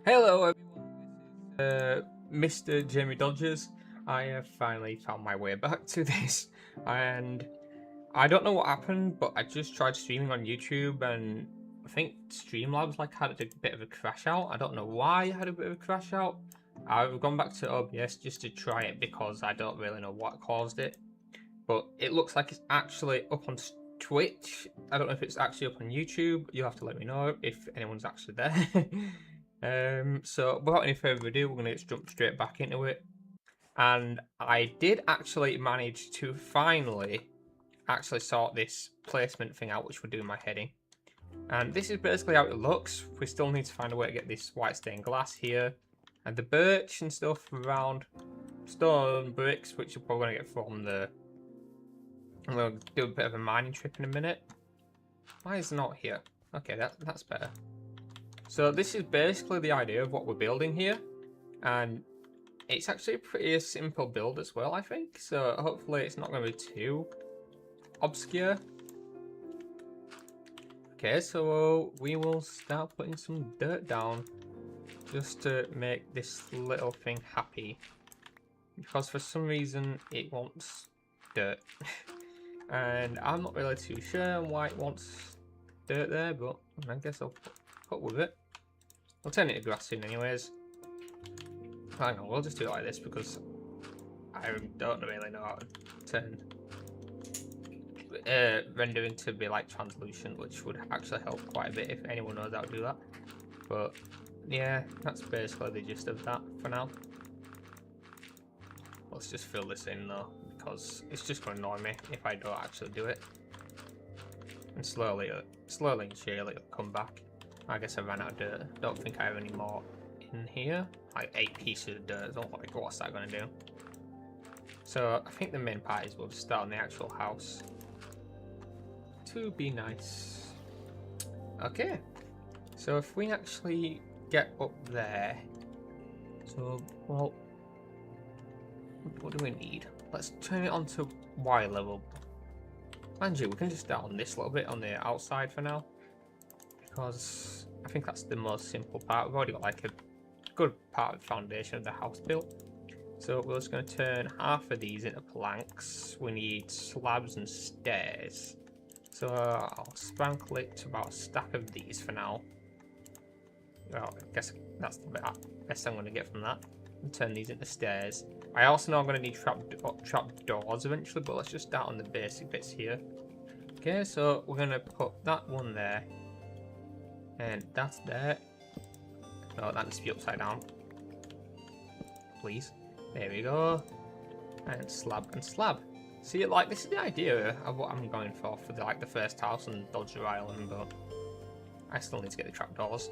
Hello everyone, this is Mr. Jamie Dodgers. I have finally found my way back to this, and I don't know what happened, but I just tried streaming on YouTube, and I think Streamlabs had a bit of a crash out. I don't know why I had a bit of a crash out. I've gone back to OBS just to try it because I don't really know what caused it, but it looks like it's actually up on Twitch. I don't know if it's actually up on YouTube. You'll have to let me know if anyone's actually there. So without any further ado, we're going to jump straight back into it. And I did actually manage to finally sort this placement thing out, which we're doing my heading. And this is basically how it looks. We still need to find a way to get this white stained glass here, and the birch and stuff around, stone bricks, which we're probably going to get from the... I'm going to do a bit of a mining trip in a minute. Why is it not here? Okay, that's better. So this is basically the idea of what we're building here, and it's actually a pretty simple build as well, I think. So hopefully it's not going to be too obscure. Okay, so we will start putting some dirt down just to make this little thing happy, because for some reason it wants dirt. And I'm not really too sure why it wants dirt there, but I guess I'll put with it. I'll turn it to grass soon anyways. Hang on, we'll just do it like this because I don't really know how to turn rendering to be like translucent, which would actually help quite a bit if anyone knows how to do that. But yeah, that's basically the gist of that for now. Let's just fill this in though, because it's just going to annoy me if I don't actually do it. And slowly and surely it'll come back. I guess I ran out of dirt. Don't think I have any more in here. Like 8 pieces of dirt. Oh, like, what's that going to do? So I think the main part is we'll just start on the actual house. To be nice. Okay. So if we actually get up there. So, well, what do we need? Let's turn it on to Y level. Mind you, we can just start on this little bit on the outside for now, because I think that's the most simple part. We've already got like a good part of the foundation of the house built. So we're just going to turn half of these into planks. We need slabs and stairs. So I'll sprinkle it to about a stack of these for now. Well, I guess that's the best I'm going to get from that. And turn these into stairs. I also know I'm going to need trap doors eventually, but let's just start on the basic bits here. Okay, so we're going to put that one there. And that's there. No, that needs to be upside down. Please. There we go. And slab and slab. See, like, this is the idea of what I'm going for the first house on Dodger Island, but I still need to get the trapdoors.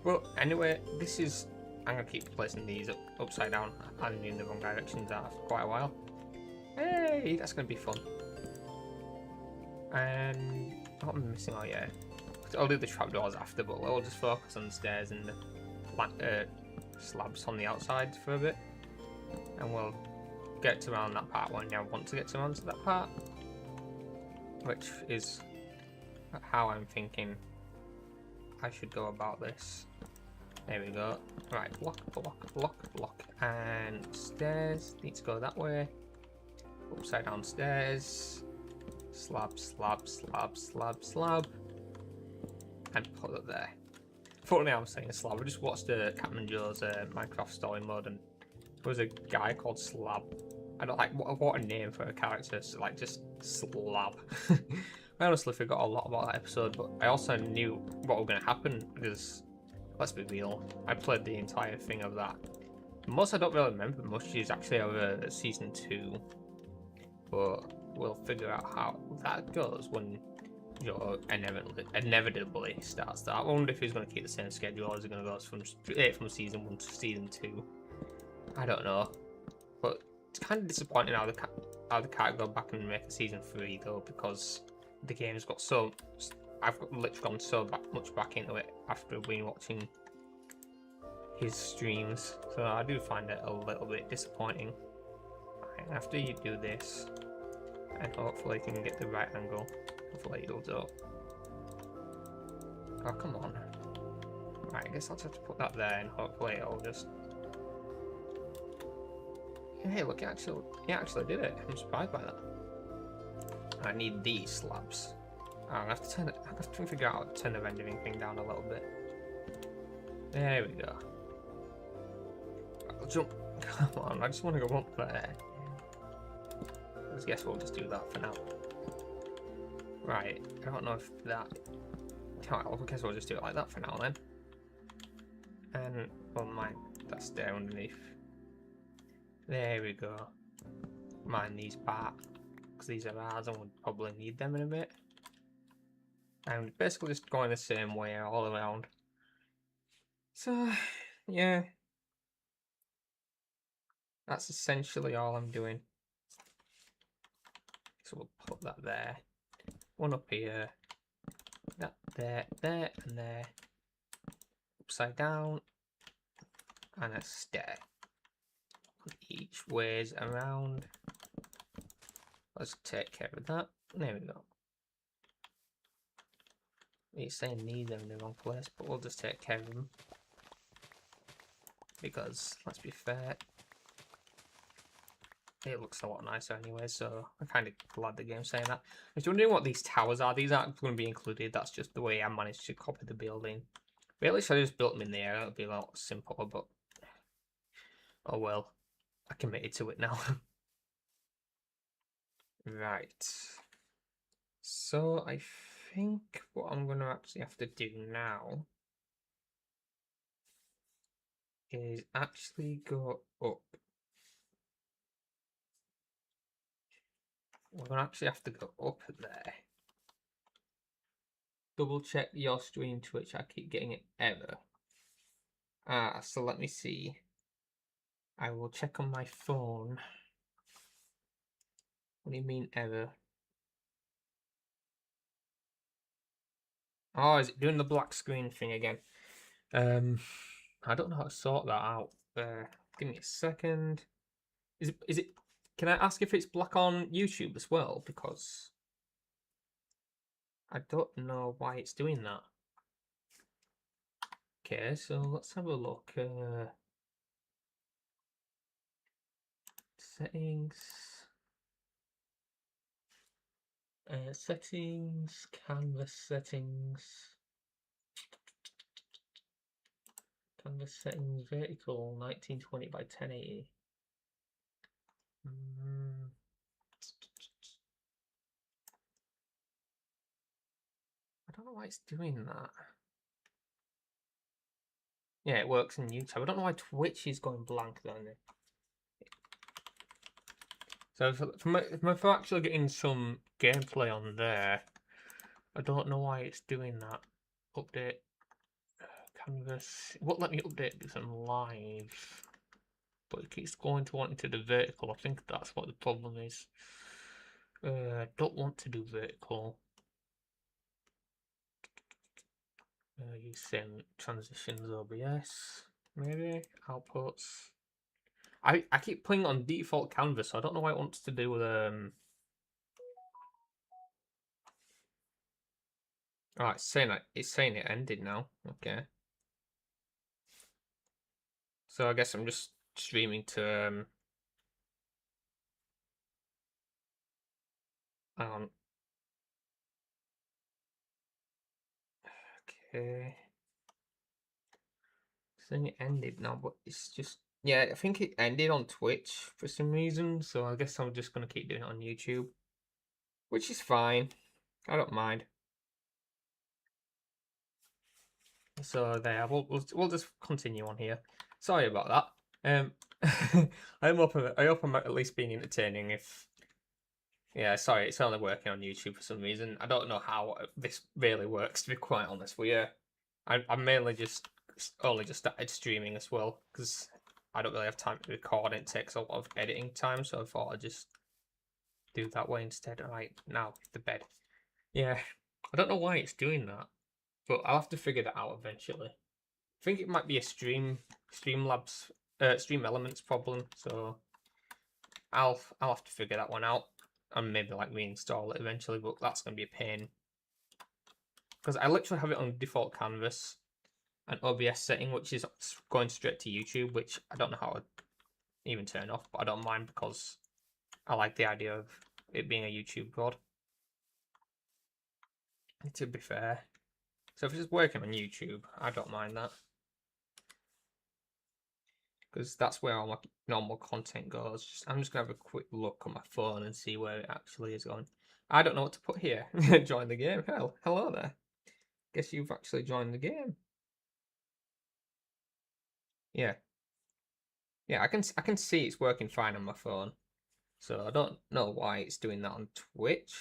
Well, anyway, this is... I'm going to keep placing these upside down and in the wrong directions for quite a while. Hey, that's going to be fun. And what am I missing? Oh yeah, I'll do the trapdoors after, but we'll just focus on the stairs and the slabs on the outside for a bit. And we'll get to around that part when I want to get to around to that part. Which is how I'm thinking I should go about this. There we go. Right, block. And stairs need to go that way. Upside down stairs. Slab. And put it there. Fortunately, I'm saying slab. I just watched catmanjoes Minecraft story mode, and there was a guy called Slab. I don't like what a name for a character. So, like, just Slab. I honestly forgot a lot about that episode, but I also knew what was going to happen because, let's be real, I played the entire thing of that. Most I don't really remember much is actually over season 2, but we'll figure out how that goes when inevitably starts that. I wonder if he's going to keep the same schedule, or is it going to go from season 1 to season 2? I don't know, but it's kind of disappointing how they can't go back and make a season 3 though, because the game's got so... I've literally gone so much back into it after been watching his streams, so I do find it a little bit disappointing. Right, after you do this, and hopefully you can get the right angle, hopefully it'll do. Oh, come on. Right, I guess I'll just have to put that there and hopefully it'll just... Hey, look, it actually did it. I'm surprised by that. I need these slabs. I'll have to figure out how to turn the rendering thing down a little bit. There we go. I'll jump. Come on, I just want to go up there. I guess we'll just do that for now. Right, I don't know if that... I guess we'll just do it like that for now then. And, well, mine, that's there underneath. There we go. Mine these back, because these are ours and we'll probably need them in a bit. And basically just going the same way all around. So, yeah. That's essentially all I'm doing. So we'll put that there. One up here. That there, there, and there. Upside down. And a stair. Each ways around. Let's take care of that. There we go. It's saying these are in the wrong place, but we'll just take care of them. Because, let's be fair, it looks a lot nicer anyway, so I'm kind of glad the game's saying that. If you're wondering what these towers are, these aren't going to be included. That's just the way I managed to copy the building. Really, should I just built them in the air? That would be a lot simpler, but oh well. I committed to it now. Right. So I think what I'm going to actually have to do now is actually go up. We're going to actually have to go up there. Double check your stream Twitch. I keep getting an error. So let me see. I will check on my phone. What do you mean error? Oh, is it doing the black screen thing again? I don't know how to sort that out. Give me a second. Is it? Can I ask if it's black on YouTube as well? Because I don't know why it's doing that. Okay, so let's have a look. Settings. Settings, canvas settings. Canvas settings, vertical, 1920 by 1080. I don't know why it's doing that. Yeah, it works in YouTube. I don't know why Twitch is going blank then. So if I'm actually getting some gameplay on there, I don't know why it's doing that. Update canvas. It won't let me update this on live, but it keeps going to wanting to do vertical. I think that's what the problem is. I don't want to do vertical. Use same transitions OBS, maybe outputs. I keep playing on default canvas, so I don't know why it wants to do with Oh, it's saying it ended now. Okay. So I guess I'm just streaming to hang on. Okay. It's saying it ended now, but it's just yeah, I think it ended on Twitch for some reason, so I guess I'm just gonna keep doing it on YouTube. Which is fine. I don't mind. So there, we'll just continue on here. Sorry about that. I hope I'm at least being entertaining. If yeah, sorry, it's only working on YouTube for some reason. I don't know how this really works, to be quite honest with you. I'm mainly just only just started streaming as well because I don't really have time to record. It takes a lot of editing time, so I thought I'd just do that way instead. Right now, the bed. Yeah, I don't know why it's doing that, but I'll have to figure that out eventually. I think it might be a Streamlabs, Stream Elements problem. So I'll have to figure that one out and maybe like reinstall it eventually. But that's gonna be a pain because I literally have it on default canvas. an OBS setting, which is going straight to YouTube, which I don't know how to even turn off, but I don't mind because I like the idea of it being a YouTube pod. To be fair. So if it's working on YouTube, I don't mind that. Because that's where all my normal content goes. I'm just going to have a quick look on my phone and see where it actually is going. I don't know what to put here. Join the game. Hell, hello there. Guess you've actually joined the game. Yeah. Yeah, I can see it's working fine on my phone. So I don't know why it's doing that on Twitch.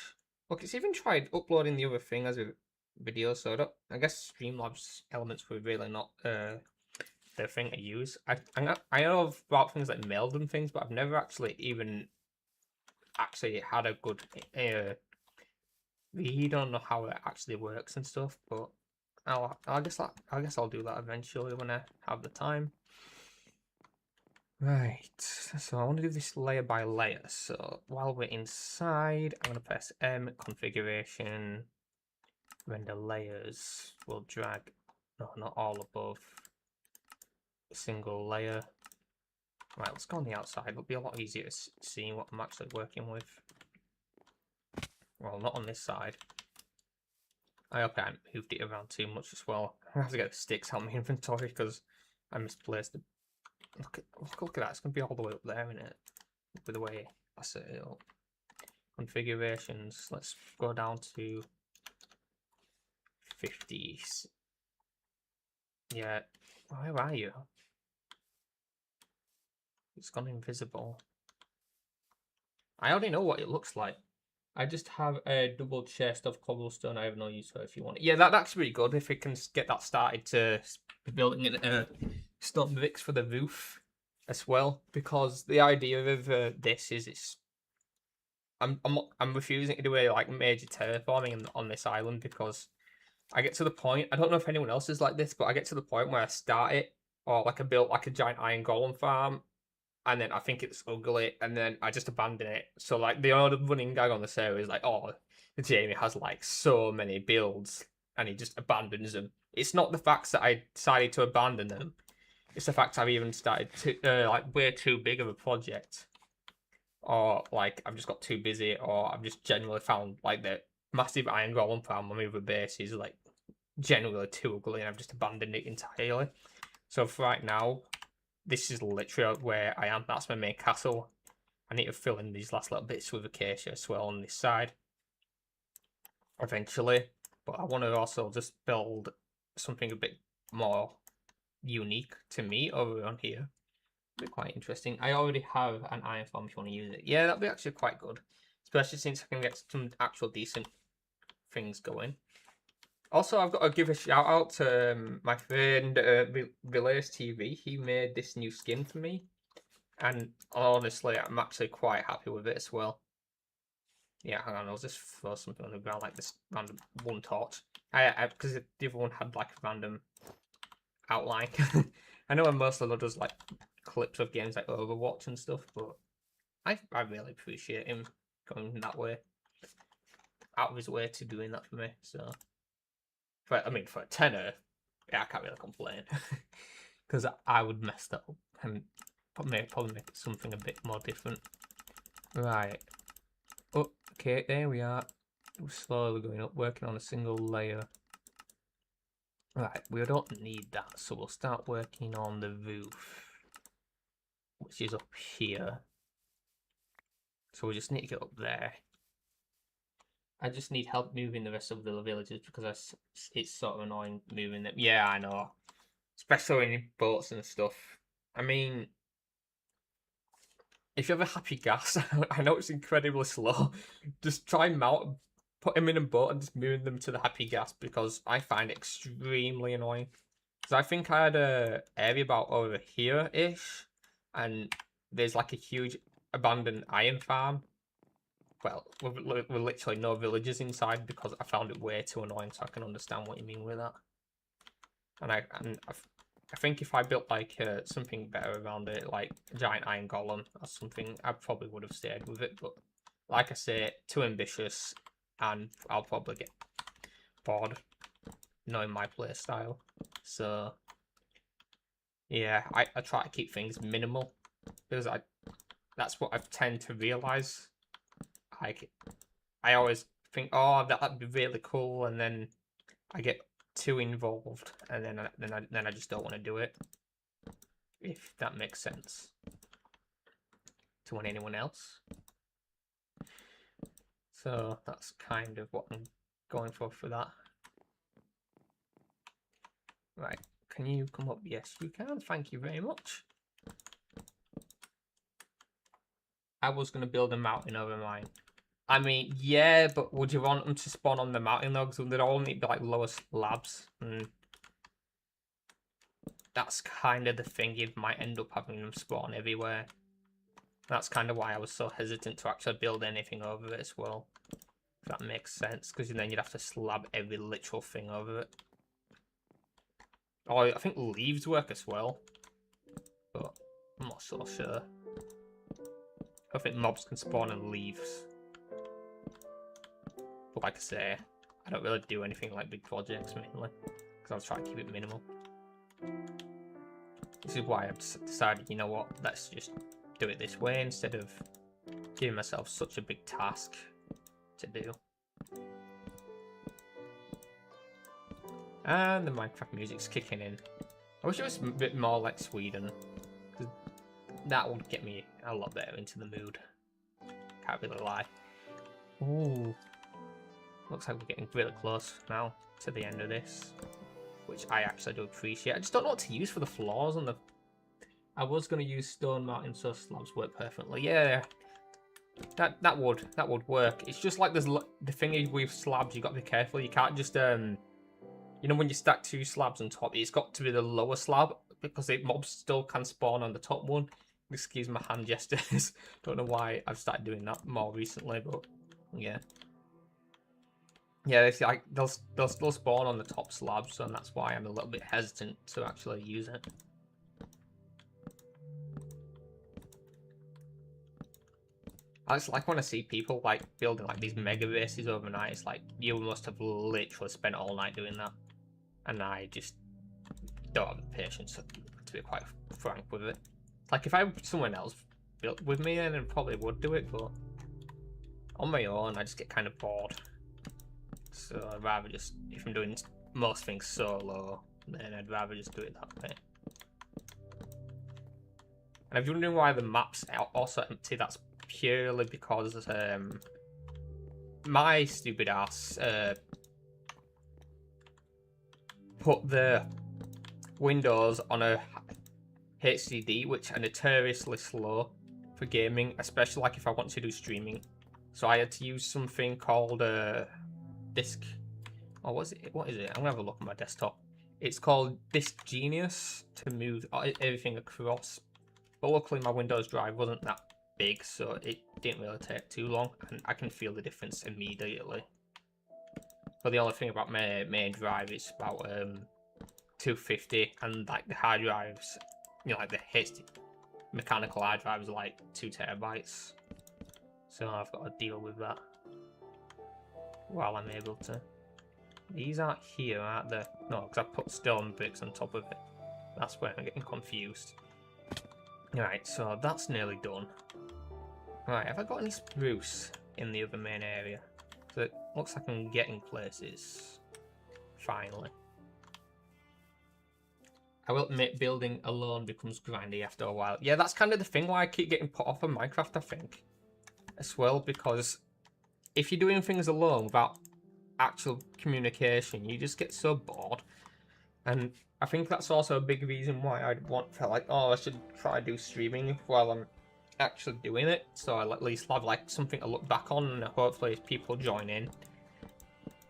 Look, it's even tried uploading the other thing as a video, so I guess Streamlabs elements were really not the thing to use. I know about things like Mailed and things, but I've never actually even had a good read on how it actually works and stuff. But I guess I'll do that eventually when I have the time. Right, so I want to do this layer by layer. So while we're inside, I'm going to press M, configuration, render layers. We'll drag, no, not all above, a single layer. Right, let's go on the outside. It'll be a lot easier to see what I'm actually working with. Well, not on this side. I hope I haven't moved it around too much as well. I have to get the sticks out of my inventory because I misplaced the... Look at that. It's going to be all the way up there, isn't it? With the way I set it up. Configurations. Let's go down to 50s. Yeah. Where are you? It's gone invisible. I already know what it looks like. I just have a double chest of cobblestone. I have no use for it if you want it. Yeah, that's really good if it can get that started to be building a stone bricks for the roof as well. Because the idea of this is I'm refusing to do a like major terraforming on this island because I get to the point. I don't know if anyone else is like this, but I get to the point where I start it or like I built like a giant iron golem farm and then I think it's ugly, and then I just abandon it. So like the other running gag on the server is like, oh, Jamie has like so many builds, and he just abandons them. It's not the fact that I decided to abandon them; it's the fact I've even started to like way too big of a project, or like I've just got too busy, or I've just generally found like the massive iron golem farm on my other base is like generally too ugly, and I've just abandoned it entirely. So for right now, this is literally where I am. That's my main castle. I need to fill in these last little bits with acacia as well on this side. Eventually. But I want to also just build something a bit more unique to me over on here. It'll be quite interesting. I already have an iron farm if you want to use it. Yeah, that'll be actually quite good. Especially since I can get some actual decent things going. Also, I've got to give a shout out to my friend Villays TV. He made this new skin for me, and honestly, I'm actually quite happy with it as well. Yeah, hang on, I'll just throw something on the ground like this random one torch. Because the other one had like a random outline. I know most of them does like clips of games like Overwatch and stuff, but I really appreciate him going that way, out of his way to doing that for me. So. For a tenner, yeah, I can't really complain. Because I would mess that up and probably make it something a bit more different. Right. Oh, okay, there we are. We're slowly going up, working on a single layer. Right, we don't need that, so we'll start working on the roof, which is up here. So we just need to get up there. I just need help moving the rest of the villages because it's sort of annoying moving them. Yeah, I know. Especially in boats and stuff. I mean, if you have a happy gas, I know it's incredibly slow. Just try and put them in a boat and just move them to the happy gas because I find it extremely annoying. Because I think I had a area about over here-ish, and there's like a huge abandoned iron farm. Well, with literally no villagers inside because I found it way too annoying, so I can understand what you mean with that. And I think if I built like something better around it, like a giant iron golem or something, I probably would have stayed with it. But like I say, too ambitious, and I'll probably get bored. knowing my play style. So yeah, I try to keep things minimal because that's what I tend to realize. Like I always think, oh, that'd be really cool, and then I get too involved, and then I just don't want to do it. If that makes sense to anyone else. So that's kind of what I'm going for that. Right, can you come up? Yes, you can. Thank you very much. I was going to build a mountain over mine. I mean, yeah, but would you want them to spawn on the mountain though? Because they'd all need to be like lower slabs. And that's kind of the thing. You might end up having them spawn everywhere. That's kind of why I was so hesitant to actually build anything over it as well. If that makes sense. Because then you'd have to slab every literal thing over it. Oh, I think leaves work as well. But I'm not so sure. I think mobs can spawn in leaves. But like I say, I don't really do anything like big projects mainly. Because I was trying to keep it minimal. This is why I've decided, you know what, let's just do it this way instead of giving myself such a big task to do. And the Minecraft music's kicking in. I wish it was a bit more like Sweden. That would get me a lot better into the mood. Can't really lie. Ooh. Looks like we're getting really close now to the end of this. Which I actually do appreciate. I just don't know what to use for the floors on the... I was going to use stone mountain so slabs work perfectly. Yeah, that would work. It's just like there's the thing is with slabs, you got to be careful. You can't just you know when you stack two slabs on top, it's got to be the lower slab because mobs still can spawn on the top one. Excuse my hand gestures. Don't know why I've started doing that more recently, but yeah. Yeah, it's like they'll still spawn on the top slabs, and that's why I'm a little bit hesitant to actually use it. I just like when I see people like building like these mega bases overnight. It's like you must have literally spent all night doing that, and I just don't have the patience to be quite frank with it. Like if someone else built with me, then I probably would do it, but on my own, I just get kind of bored. So I'd rather just, if I'm doing most things solo, then I'd rather just do it that way. And if you're wondering why the map's also empty, that's purely because my stupid ass put the Windows on a HDD, which are notoriously slow for gaming, especially like if I want to do streaming. So I had to use something called Disk. Oh, what is it? I'm gonna have a look at my desktop. It's called Disk Genius to move everything across. But luckily my Windows drive wasn't that big, so it didn't really take too long, and I can feel the difference immediately. But the only thing about my main drive is about 250, and like the hard drives, you know, like the HD mechanical hard drives are like 2 terabytes. So I've got to deal with that while I'm able to. These aren't here, aren't they? No, because I put stone bricks on top of it. That's where I'm getting confused. Right, so that's nearly done. Right, have I got any spruce in the other main area? So it looks like I'm getting places. Finally. I will admit building alone becomes grindy after a while. Yeah, that's kind of the thing why I keep getting put off of Minecraft, I think. As well, because if you're doing things alone without actual communication, you just get so bored. And I think that's also a big reason why I'd want to like, oh, I should try to do streaming while I'm actually doing it, so I'll at least have like something to look back on, and hopefully if people join in,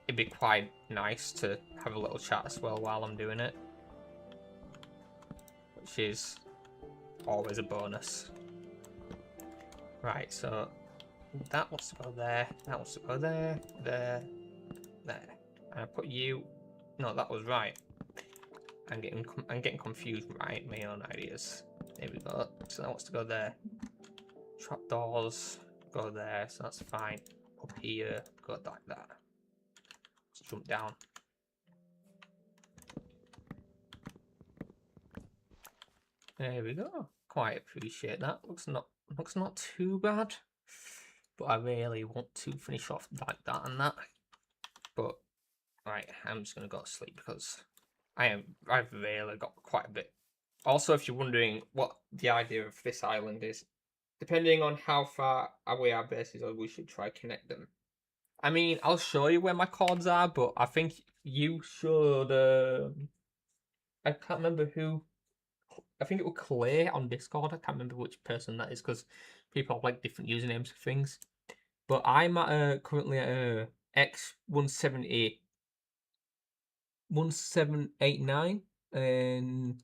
it'd be quite nice to have a little chat as well while I'm doing it, which is always a bonus. Right, so that wants to go there, that wants to go there, there, there, and I put you, no, that was right. I'm getting confused by my own ideas. There we go. So that wants to go there. Trapdoors go there, so that's fine. Up here, go like that. Let's jump down. There we go. Quite appreciate that. Looks not too bad. But I really want to finish off like that and that. But right, I'm just gonna go to sleep because I've really got quite a bit. Also, if you're wondering what the idea of this island is, depending on how far away our bases are, we should try connect them. I mean, I'll show you where my cords are, but I think you should. I can't remember who. I think it was Clay on Discord. I can't remember which person that is because people have like different usernames for things. But I'm at currently at X178 1789 and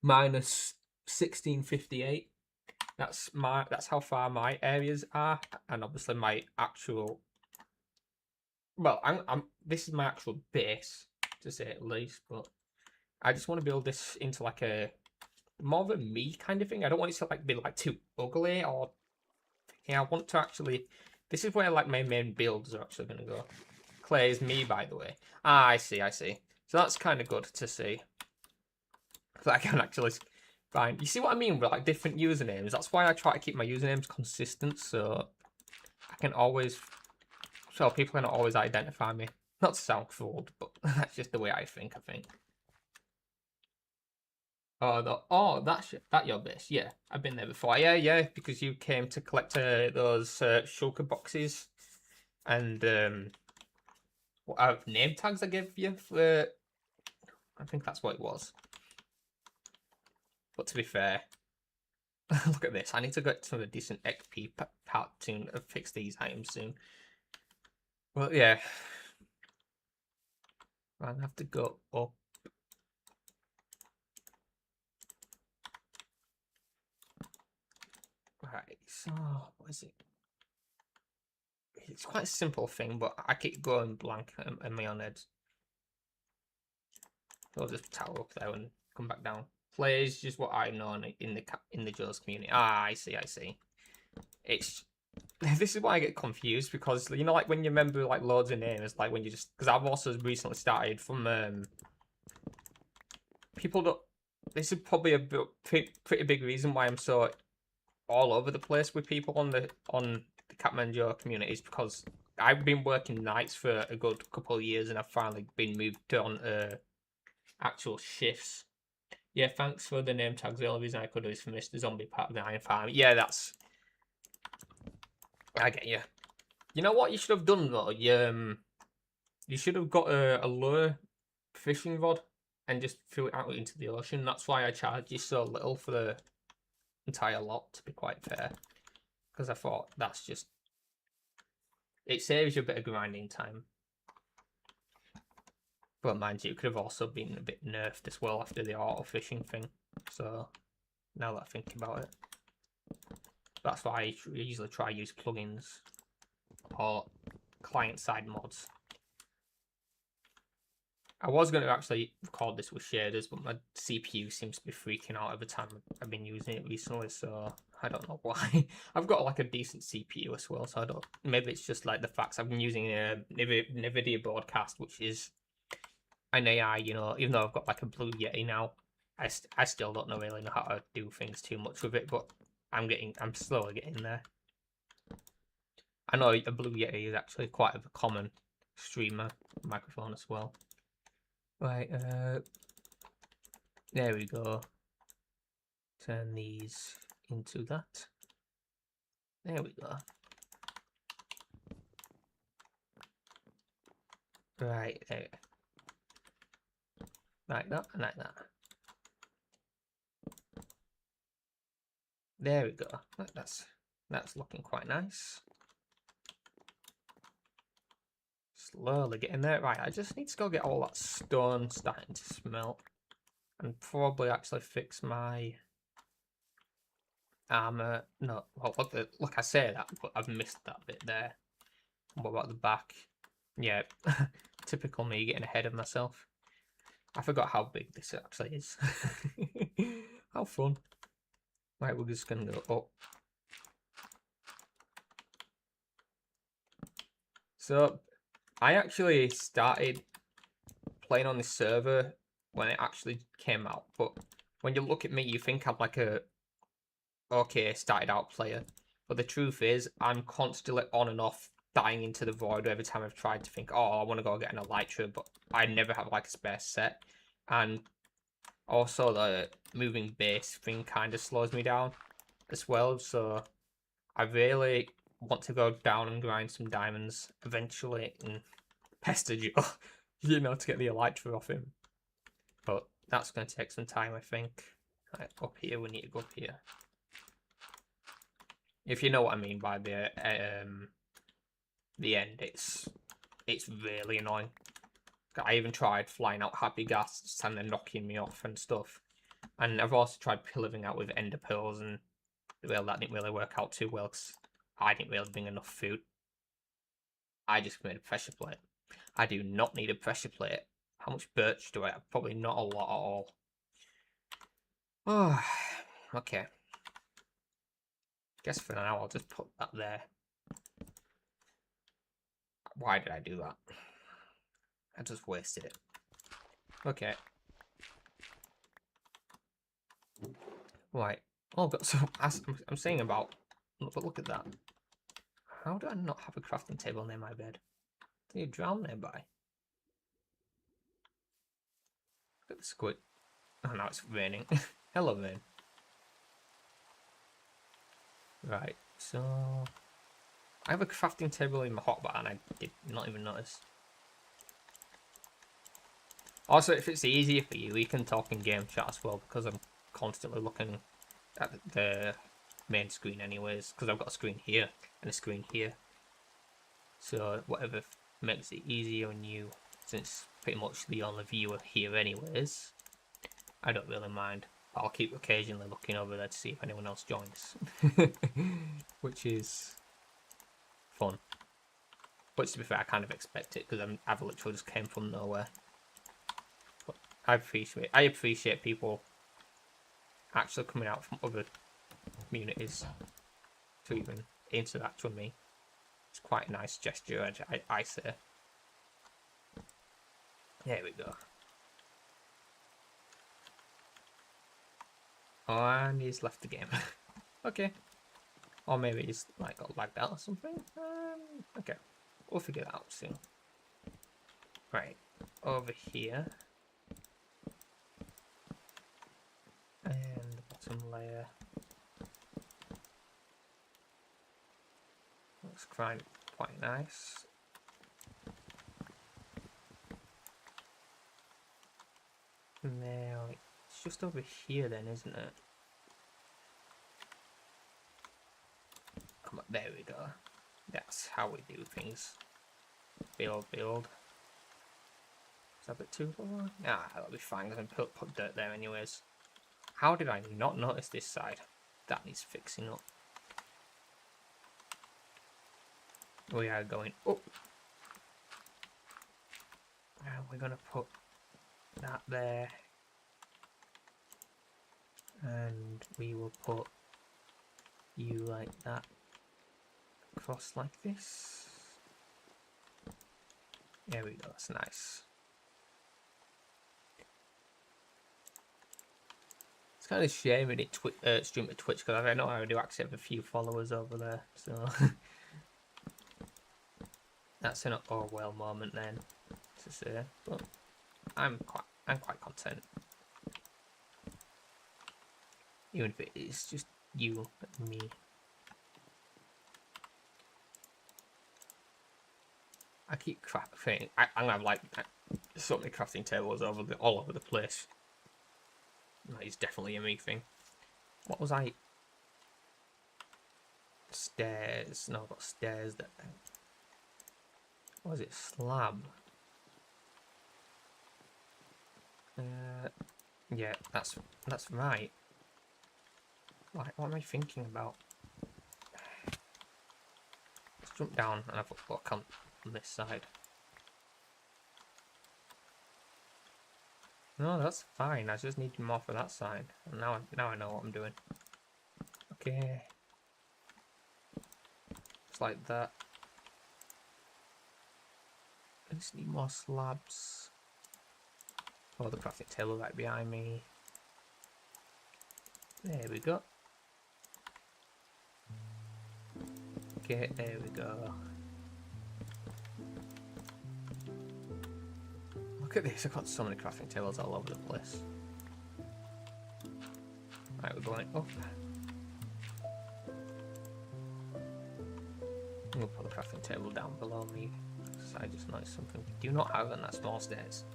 minus 1658. That's how far my areas are, and obviously my actual. Well, I'm this is my actual base to say at least, but I just want to build this into like a more of a me kind of thing. I don't want it to like be like too ugly or yeah. I want to actually. This is where like my main builds are actually gonna go. Clay is me, by the way. Ah, I see, I see. So that's kind of good to see. So I can actually find. You see what I mean with like different usernames? That's why I try to keep my usernames consistent, so I can always, so people can always identify me. Not to sound cruel, but that's just the way I think. Oh, that your base. Yeah, I've been there before. Yeah, because you came to collect those shulker boxes and what name tags I gave you for. I think that's what it was. But to be fair, look at this. I need to get some decent XP part soon and fix these items soon. Well, yeah. I'll have to go up. Right, so what is it? It's quite a simple thing, but I keep going blank in my own head. So I'll just tower up there and come back down. Play is just what I know in the Joe's community. Ah, I see. It's this is why I get confused because you know, like when you remember like loads of names, like when you just because I've also recently started from people don't. This is probably a pretty big reason why I'm so all over the place with people on the catmanjoe communities because I've been working nights for a good couple of years and I've finally been moved on actual shifts. Yeah, thanks for the name tags. The only reason I could do is for Mr. Zombie part of the Iron Farm. Yeah, that's. I get you. You know what you should have done though? You should have got a lure fishing rod and just threw it out into the ocean. That's why I charged you so little for the entire lot, to be quite fair. Because I thought that's just. It saves you a bit of grinding time. But mind you, it could have also been a bit nerfed as well after the auto fishing thing. So now that I think about it, that's why I usually try use plugins or client-side mods. I was going to actually record this with shaders, but my CPU seems to be freaking out every time I've been using it recently, so I don't know why. I've got like a decent CPU as well, so I don't. Maybe it's just like the fact I've been using a NVIDIA broadcast, which is an AI, you know, even though I've got like a Blue Yeti now, I still don't really know how to do things too much with it, but I'm slowly getting there. I know a Blue Yeti is actually quite a common streamer microphone as well. Right, there we go. Turn these into that. There we go. Right, there. Like that, and like that. There we go. That's looking quite nice. Slowly getting there. Right, I just need to go get all that stone starting to smelt. And probably actually fix my armor. No, well, look, I say that, but I've missed that bit there. What about the back? Yeah, typical me getting ahead of myself. I forgot how big this actually is. How fun. Right, we're just gonna go up. So, I actually started playing on this server when it actually came out, but when you look at me, you think I'm like a okay started out player, but the truth is, I'm constantly on and off dying into the void every time I've tried to think, oh, I want to go get an elytra, but I never have like a spare set, and also the moving base thing kind of slows me down as well. So I really want to go down and grind some diamonds eventually and pester Joe, you know, to get the elytra off him. But that's going to take some time, I think. Right, up here, we need to go up here. If you know what I mean by the end, it's really annoying. I even tried flying out happy ghasts and then knocking me off and stuff. And I've also tried pillaring out with ender pearls, and well, that didn't really work out too well because I didn't really bring enough food. I just made a pressure plate. I do not need a pressure plate. How much birch do I have? Probably not a lot at all. Oh, okay. Guess for now I'll just put that there. Why did I do that? I just wasted it. Okay. Right. Oh, but so as I'm saying about, but look at that. How do I not have a crafting table near my bed? Do you drown nearby? Look at the squid. Oh, now it's raining. Hello, man. Right. So I have a crafting table in my hotbar, and I did not even notice. Also, if it's easier for you, we can talk in game chat as well, because I'm constantly looking at the main screen anyways, because I've got a screen here and a screen here. So whatever makes it easier on you, since pretty much the only viewer here anyways, I don't really mind. I'll keep occasionally looking over there to see if anyone else joins, which is fun. But to be fair, I kind of expect it, because I've literally just came from nowhere. But I appreciate people actually coming out from other communities to even interact with me. It's quite a nice gesture, I say. There we go. Oh, and he's left the game. Okay. Or maybe he's like got lagged out or something. Okay. We'll figure that out soon. Right. Over here. And the bottom layer. Looks quite nice. Now, it's just over here then, isn't it? Come on, there we go. That's how we do things. Build. Is that a bit too far? Ah, that'll be fine, because I put dirt there anyways. How did I not notice this side? That needs fixing up. We are going up. And we're going to put that there. And we will put you like that. Across like this. There we go, that's nice. It's kind of a shame we didn't stream to Twitch, because I know I do actually have a few followers over there, so that's an oh well moment then to say. But I'm quite content, even if it's just you and me. I keep crafting. I'm gonna have like so many crafting tables all over the place. That is definitely a me thing. What was I? Stairs. No, I've got stairs there. What was it? Slab. Yeah, that's right. What am I thinking about? Let's jump down and have a look on this side. No, that's fine. I just need more for that side. And now I know what I'm doing. Okay. It's like that. I just need more slabs. Oh, the crafting table right behind me. There we go. Okay, there we go. Look at this, I've got so many crafting tables all over the place. Right, we're going up. I'm gonna put the crafting table down below me, because I just noticed something we do not have, and that's more stairs.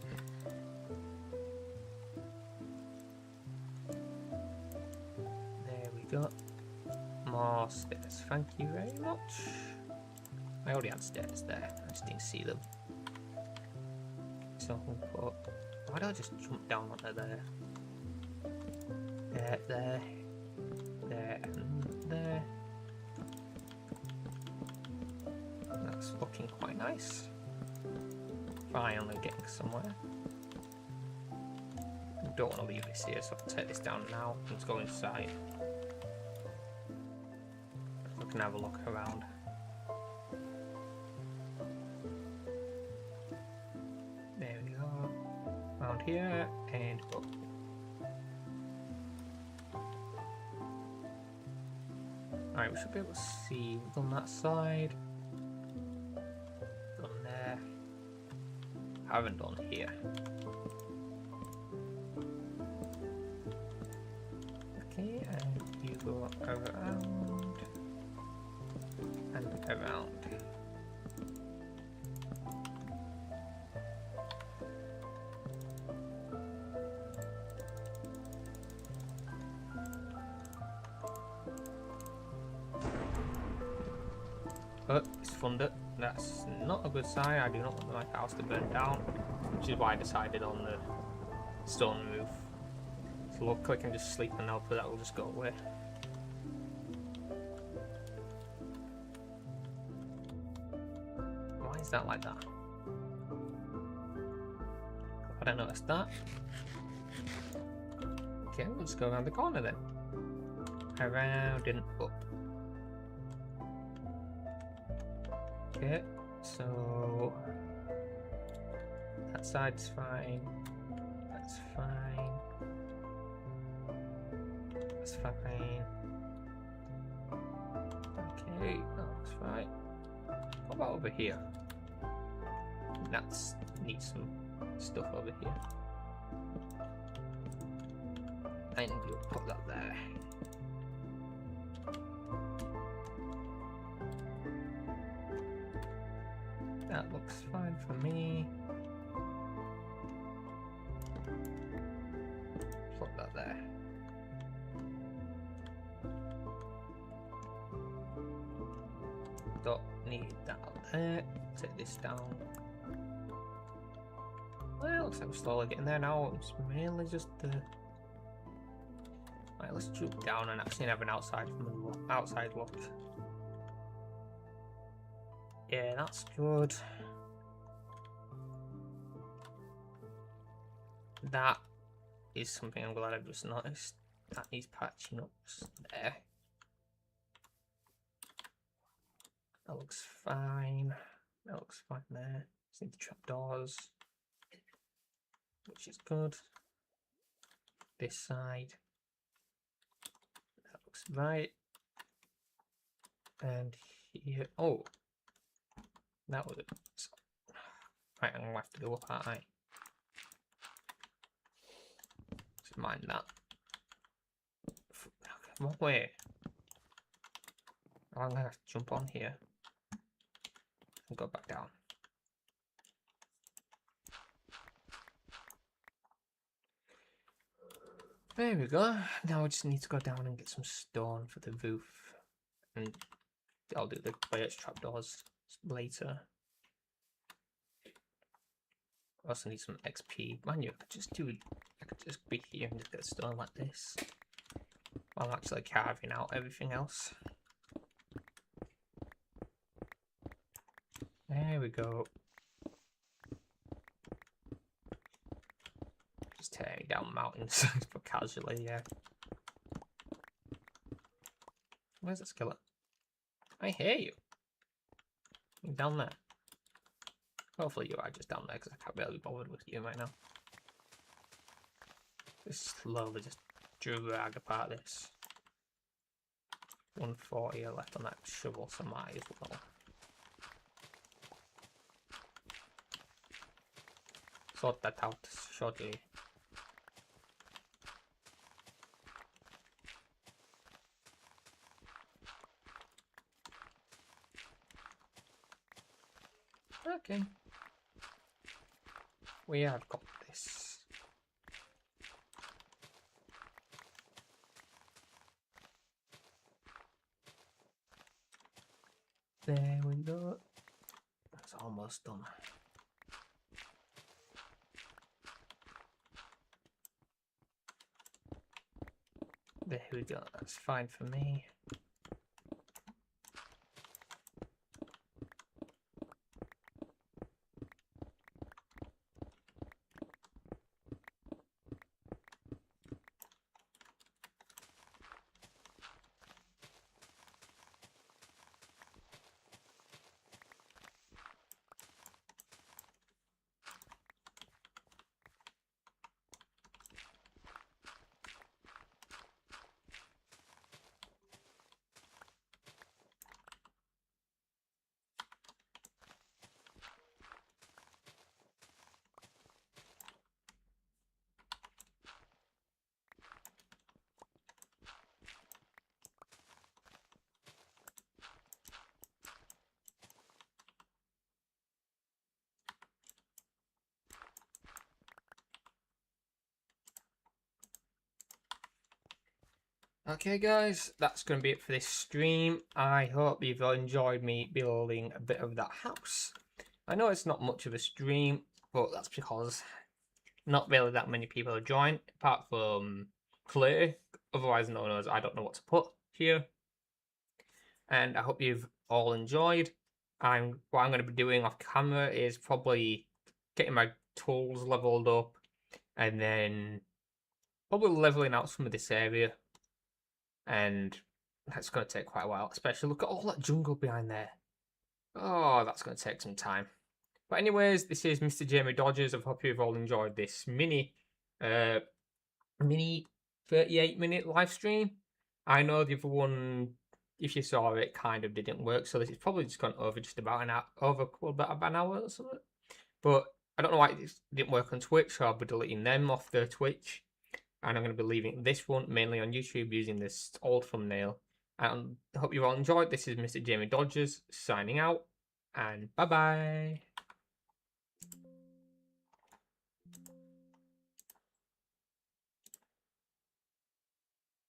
There we go. More stairs, thank you very much. I already had stairs there, I just didn't see them. So I'm gonna put... Why don't I just jump down onto there? There, and there. That's looking quite nice. Finally getting somewhere. I don't want to leave this here, so I'll take this down now. Let's go inside. We can have a look around. There we go. Around here and up. Alright, we should be able to see. We've done that side. Done there. Haven't done here. Okay, and you go around and around. But it's thunder. That's not a good sign. I do not want my house to burn down, which is why I decided on the stone roof. So luckily I can just sleep and hopefully that will just go away. Why is that like that? I don't notice that. Okay, we'll just go around the corner then. Around and up. Okay, so that side's fine. That's fine. That's fine. Okay, that looks fine. What about over here? That's needs some stuff over here. And we'll put that there. That looks fine for me. Put that there. Don't need that up there. Take this down. Well, looks like we're slowly getting there now. It's mainly just the... Right, let's jump down and actually have an outside look. Yeah, that's good. That is something I'm glad I've just noticed. That needs patching up there. That looks fine. That looks fine there. Just need the trapdoors, which is good. This side. That looks right. And here. Oh. That was it. Right, I'm gonna have to go up, aren't I? Just mind that. Wrong way. I'm gonna have to jump on here and go back down. There we go. Now we just need to go down and get some stone for the roof, and I'll do the birch trapdoors later. I also need some XP. Man, I could just be here and just get stone like this. I'm actually carving out everything else. There we go. Just tearing down mountains but casually, yeah. Where's the skeleton? I hear you. You're down there. Hopefully you are just down there because I can't really be bothered with you right now. Just slowly just drag apart this. 140 left on that shovel, so might as well. Sort that out shortly. Okay. We have got this. There we go. That's almost done. There we go. That's fine for me. Okay guys, that's going to be it for this stream. I hope you've enjoyed me building a bit of that house. I know it's not much of a stream, but that's because not really that many people have joined, apart from Clay, otherwise known as I don't know what to put here. And I hope you've all enjoyed. What I'm going to be doing off camera is probably getting my tools leveled up, and then probably leveling out some of this area. And that's going to take quite a while, especially look at all that jungle behind there. Oh, that's going to take some time. But anyways, this is Mr. Jamie Dodgers. I hope you've all enjoyed this mini 38-minute live stream. I know the other one, if you saw it, kind of didn't work, so this is probably just gone over just about an hour, about an hour or something. But I don't know why it didn't work on Twitch, so I'll be deleting them off the Twitch. And I'm going to be leaving this one mainly on YouTube using this old thumbnail. And I hope you all enjoyed. This is Mr. Jamie Dodgers signing out, and bye bye.